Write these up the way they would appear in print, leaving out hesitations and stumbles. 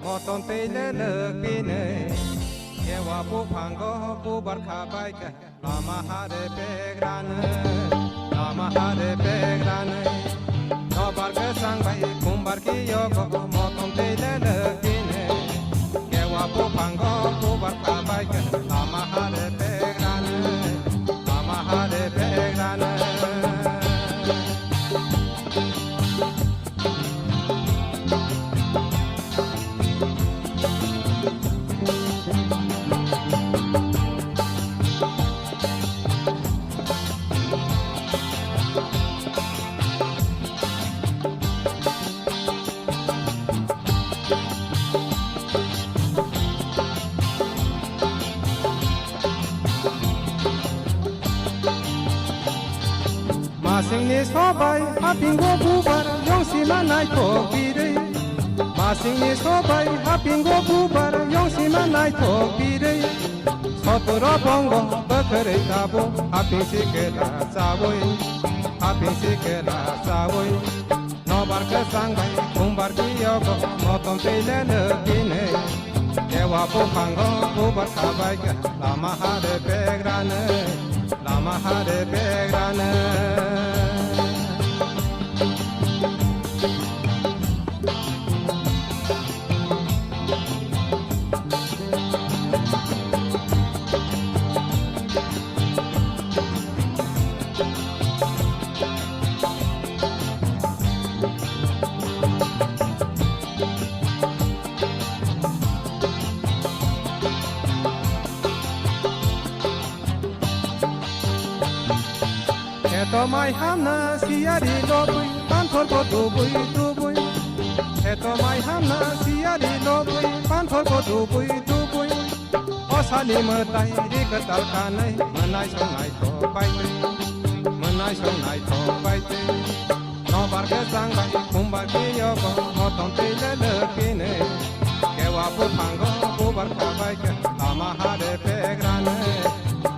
Moton tele lekine Yewa pu pango pu barkhabaika Lama hare pegrane Lama hare pegrane No barke sangbai kumbarki yogo Moton tele lekine Yewa pu pango pu barkhabaika Lama hare pegrane Lama hare pegrane Masingni sobai hapingo bubar yong simanai tokbire Masingni sobai hapingo bubar yong simanai tokbire Sotoro bongo bakare tabo haping sikela saboy Haping sikela saboy No barke sangbai kumbar kiyogo moton tele lekine Kewa po pango bubar kabai ke lama hare pegrane Lama hare pegrane Eto mai hamna siari lobui panthor ko dubui Eto mai hamna siari lobui panthor ko dubui Osali matai rikatal kanai manai sonai to baite Manai sonai to baite No barke sangbai kumbar kiyogo moton tele lekine Kewa pu pango pu barka baike lama hare pegrane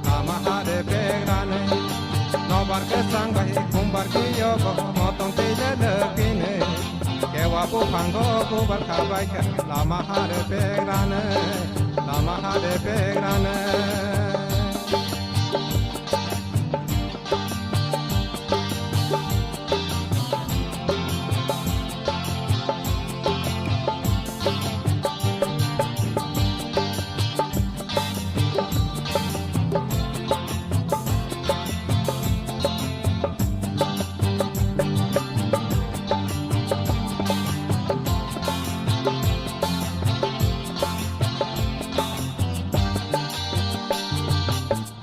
Lama hare pegrane No barke sangbai kumbar kiyogo moton tele lekine Kewa pu pango pu barka baike lama hare pegrane Lama hare pegrane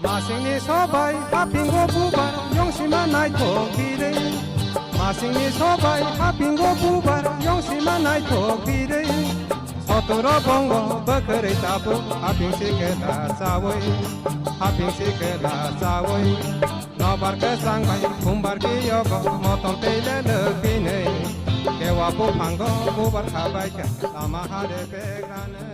Masingni sobai hapingo bubar yong simanai tokbire Masingni sobai hapingo bubar yong simanai tokbire Sotoro bongo bakare tabo haping sikela sawoy Haping sikela sawoy No barke sangbai kumbar kiyogo moton tele lekine Kewa pu pango bubar kabai ke lama hare pegrane